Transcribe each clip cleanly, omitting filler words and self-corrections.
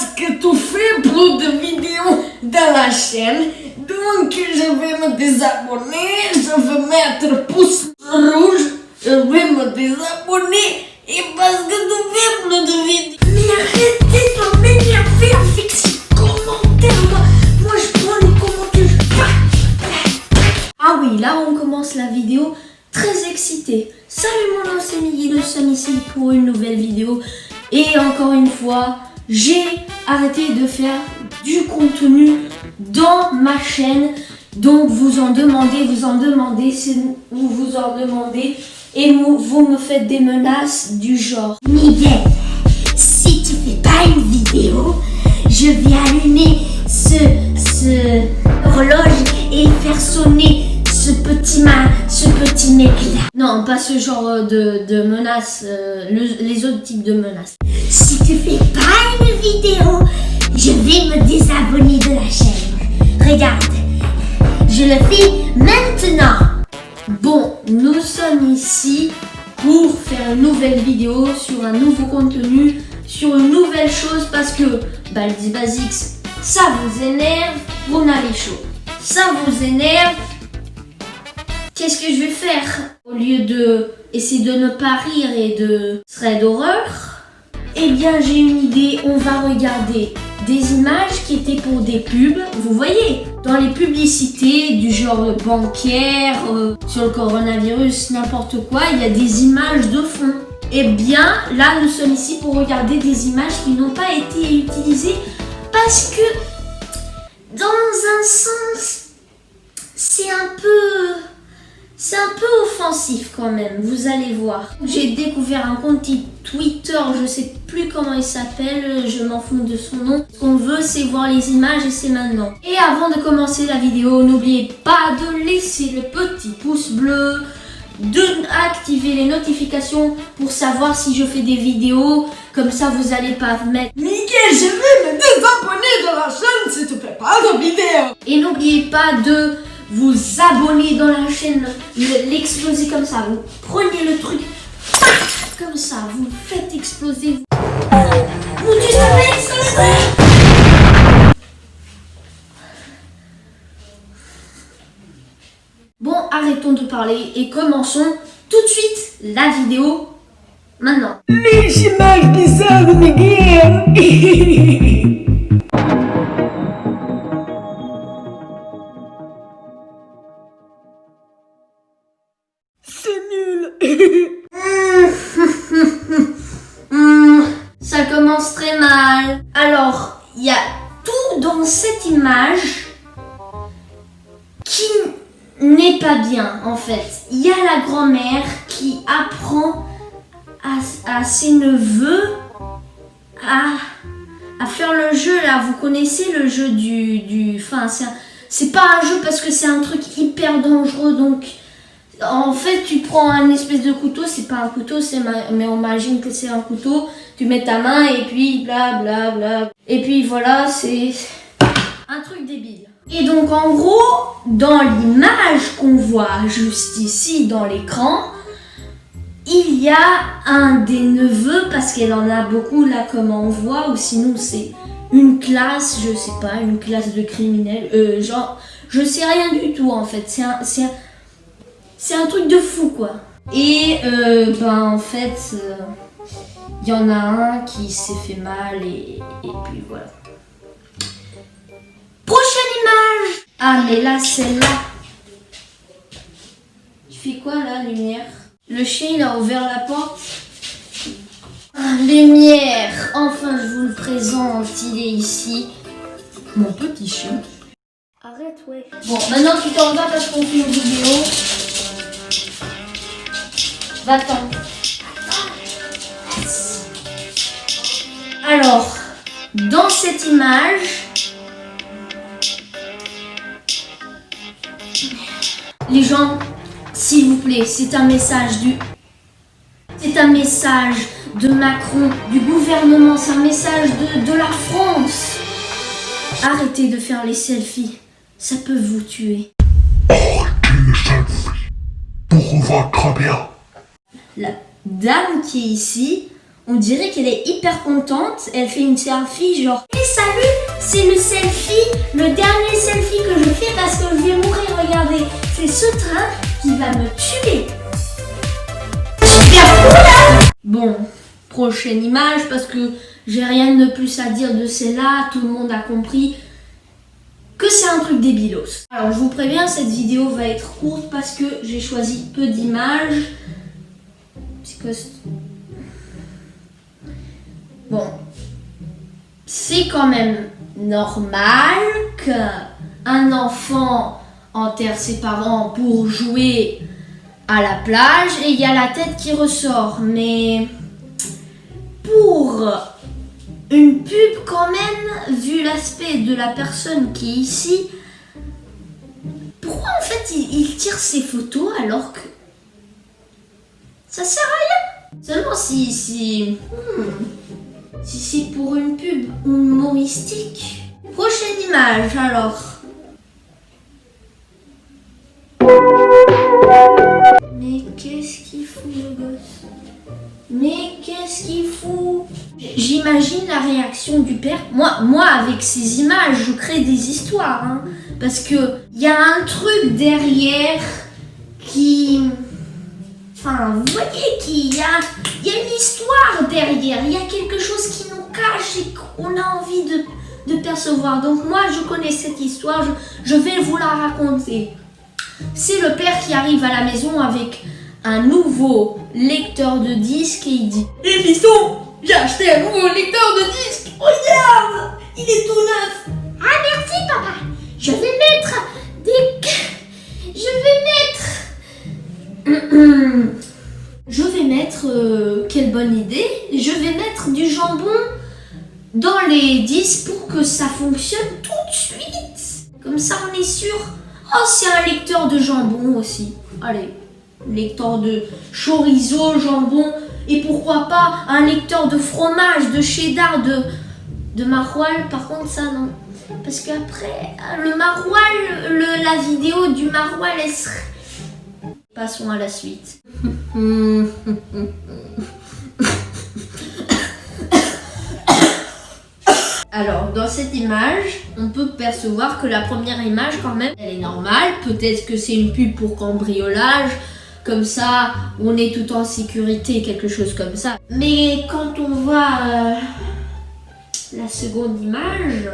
parce que tu fais plus de vidéos dans la chaîne. Donc je vais me désabonner, je vais mettre pouce rouge, je vais me désabonner et parce que tu fais plus de vidéos. Mais arrêtez de m'énerver avec ces commentaires. Moi je prends les commentaires. Ah oui, là on commence la vidéo très excitée. Salut mon nom, c'est Miggy, nous sommes ici pour une nouvelle vidéo. Et encore une fois, j'ai arrêté de faire du contenu dans ma chaîne. Donc vous en demandez, et vous me faites des menaces du genre: Miguel, si tu fais pas une vidéo, je vais allumer ce horloge et faire sonner ce petit mec là. Non, pas ce genre de menaces, les autres types de menaces. Si tu fais pas une vidéo, je vais me désabonner de la chaîne. Regarde, je le fais maintenant. Bon, nous sommes ici pour faire une nouvelle vidéo sur un nouveau contenu, sur une nouvelle chose parce que Baldi Basics, ça vous énerve, on a les chaud. Ça vous énerve. Qu'est-ce que je vais faire? Au lieu de essayer de ne pas rire et de trait d'horreur, eh bien j'ai une idée, on va regarder des images qui étaient pour des pubs. Vous voyez, dans les publicités du genre bancaire, sur le coronavirus, n'importe quoi, il y a des images de fond. Eh bien là nous sommes ici pour regarder des images qui n'ont pas été utilisées parce que dans un sens c'est un peu offensif quand même, vous allez voir. J'ai découvert un compte Twitter, je sais plus comment il s'appelle, je m'en fous de son nom. Ce qu'on veut, c'est voir les images et c'est maintenant. Et avant de commencer la vidéo, n'oubliez pas de laisser le petit pouce bleu, d'activer les notifications pour savoir si je fais des vidéos. Comme ça, vous allez pas mettre: Miguel, je vais me désabonner de la chaîne si tu fais pas de vidéos. Et n'oubliez pas de vous abonnez dans la chaîne, l'exploser comme ça. Vous prenez le truc comme ça, vous le faites exploser. Vous dites ça va exploser. Bon, arrêtons de parler et commençons tout de suite la vidéo maintenant. Les images bizarres de Miguel. C'est nul. Ça commence très mal. Alors, il y a tout dans cette image qui n'est pas bien en fait. Il y a la grand-mère qui apprend à ses neveux à faire le jeu là. Vous connaissez le jeu enfin, c'est pas un jeu parce que c'est un truc hyper dangereux, donc en fait, tu prends un espèce de couteau, c'est pas un couteau, mais on imagine que c'est un couteau. Tu mets ta main et puis bla bla bla. Et puis voilà, c'est un truc débile. Et donc en gros, dans l'image qu'on voit juste ici dans l'écran, il y a un des neveux, parce qu'elle en a beaucoup là comme on voit, ou sinon c'est une classe, je sais pas, une classe de criminels, genre, je sais rien du tout en fait, c'est un truc de fou quoi. Et en fait, il y en a un qui s'est fait mal et puis voilà. Prochaine image. Ah mais là, celle-là. Tu fais quoi là, lumière? Le chien il a ouvert la porte. Ah, lumière. Enfin je vous le présente, il est ici. Mon petit chien. Arrête ouais. Bon maintenant tu t'en vas parce qu'on fait une vidéo. Va-t'en. Alors, dans cette image, les gens, s'il vous plaît, c'est un message de Macron, du gouvernement, c'est un message de la France. Arrêtez de faire les selfies, ça peut vous tuer. Arrêtez les selfies pour votre bien. La dame qui est ici, On dirait qu'elle est hyper contente. Elle fait une selfie genre hey, salut, c'est le selfie, le dernier selfie que je fais parce que je vais mourir. Regardez, c'est ce train qui va me tuer. Super cool. Bon, prochaine image parce que j'ai rien de plus à dire de celle-là. Tout le monde a compris que c'est un truc débilos. Alors je vous préviens, cette vidéo va être courte parce que j'ai choisi peu d'images. Bon, c'est quand même normal qu'un enfant enterre ses parents pour jouer à la plage et il y a la tête qui ressort. Mais pour une pub quand même, vu l'aspect de la personne qui est ici, pourquoi en fait il tire ses photos alors que ça sert à rien? Seulement si c'est pour une pub humoristique. Prochaine image alors. Mais qu'est-ce qu'il fout le gosse? Mais qu'est-ce qu'il fout? J'imagine la réaction du père. Moi, avec ces images, je crée des histoires. Hein, parce que y a un truc derrière qui... Enfin, vous voyez qu'il y a une histoire derrière. Il y a quelque chose qui nous cache et qu'on a envie de percevoir. Donc moi, je connais cette histoire. Je vais vous la raconter. C'est le père qui arrive à la maison avec un nouveau lecteur de disques et il dit « Eh fiston, j'ai acheté un nouveau lecteur de disques. Regarde, il est tout neuf. »« Ah merci papa, je vais mettre quelle bonne idée, je vais mettre du jambon dans les disques pour que ça fonctionne tout de suite. Comme ça on est sûr. Oh c'est un lecteur de jambon aussi. Allez, lecteur de chorizo, jambon et pourquoi pas un lecteur de fromage, de cheddar, de maroilles. Par contre ça non. Parce qu'après, le maroilles, la vidéo du maroilles, elle serait... Passons à la suite. Alors, dans cette image, on peut percevoir que la première image, quand même, elle est normale. Peut-être que c'est une pub pour cambriolage, comme ça, on est tout en sécurité, quelque chose comme ça. Mais quand on voit la seconde image...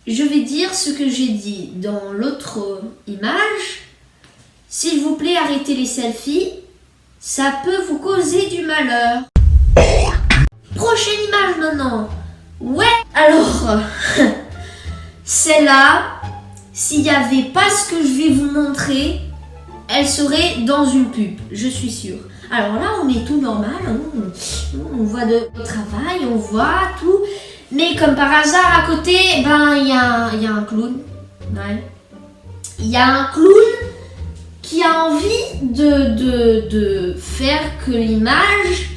Je vais dire ce que j'ai dit dans l'autre image. S'il vous plaît, arrêtez les selfies. Ça peut vous causer du malheur. Prochaine image maintenant. Ouais, alors, celle-là, s'il n'y avait pas ce que je vais vous montrer, elle serait dans une pub, je suis sûre. Alors là, on est tout normal. On voit de travail, on voit tout. Mais comme par hasard, à côté, ben il y a un clown. Ouais. Il y a un clown qui a envie de faire que l'image,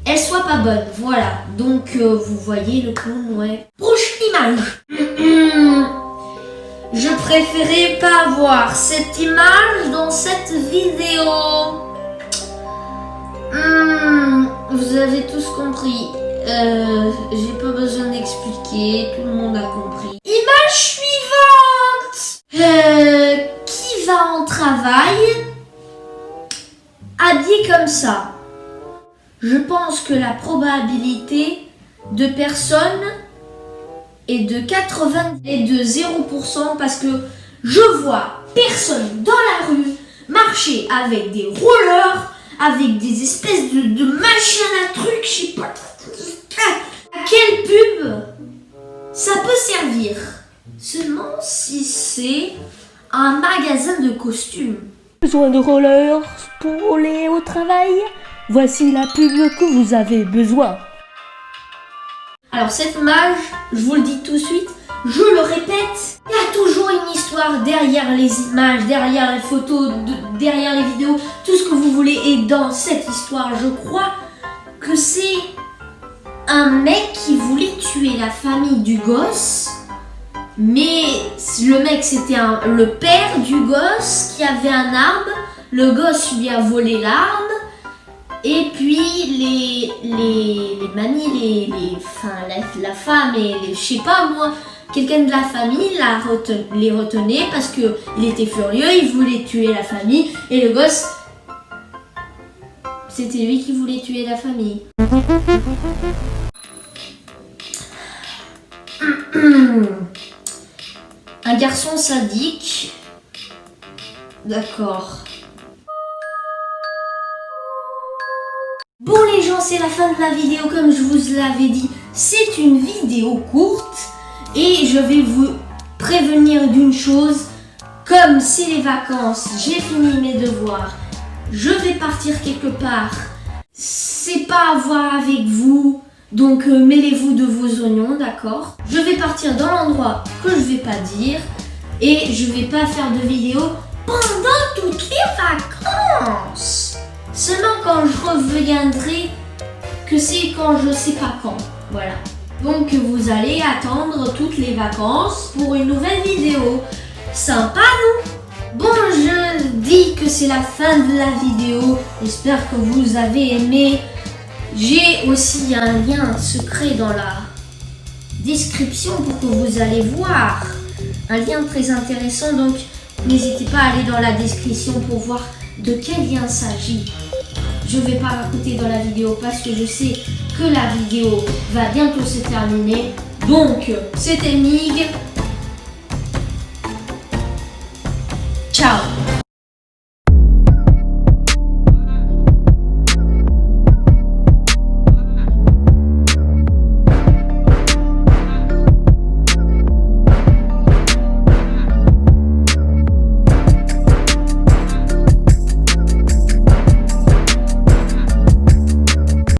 elle soit pas bonne. Voilà. Donc, vous voyez le clown, ouais. Prochaine image. Je préférais pas voir cette image dans cette vidéo. Vous avez tous compris. J'ai pas besoin d'expliquer, tout le monde a compris. Image suivante. Qui va en travail habillé comme ça? Je pense que la probabilité de personnes est de 80 et de 0% parce que je vois personne dans la rue marcher avec des rollers, avec des espèces de machins à trucs, je sais pas. À quelle pub ça peut servir? Seulement si c'est un magasin de costumes. Besoin de rollers pour aller au travail? Voici la pub que vous avez besoin. Alors cette image, je vous le dis tout de suite, je le répète, il y a toujours une histoire derrière les images, derrière les photos, derrière les vidéos, tout ce que vous voulez. Et dans cette histoire, je crois que c'est un mec qui voulait tuer la famille du gosse, mais le mec c'était le père du gosse qui avait un arme, le gosse lui a volé l'arme Et puis les mamies, la femme et je sais pas moi, quelqu'un de la famille les retenait parce que il était furieux, il voulait tuer la famille et le gosse, c'était lui qui voulait tuer la famille. Un garçon sadique. D'accord. Bon les gens, c'est la fin de la vidéo comme je vous l'avais dit. C'est une vidéo courte et je vais vous prévenir d'une chose. Comme c'est les vacances, j'ai fini mes devoirs, je vais partir quelque part. C'est pas à voir avec vous, donc mêlez-vous de vos oignons, d'accord? Je vais partir dans l'endroit que je vais pas dire et je vais pas faire de vidéo pendant toutes les vacances. Seulement quand je reviendrai, que c'est quand je sais pas quand. Voilà. Donc vous allez attendre toutes les vacances pour une nouvelle vidéo. Sympa, non? Bon, je dis que c'est la fin de la vidéo. J'espère que vous avez aimé. J'ai aussi un lien secret dans la description pour que vous allez voir. Un lien très intéressant, donc n'hésitez pas à aller dans la description pour voir de quel lien il s'agit. Je ne vais pas raconter dans la vidéo parce que je sais que la vidéo va bientôt se terminer. Donc, c'était Mig. Ciao.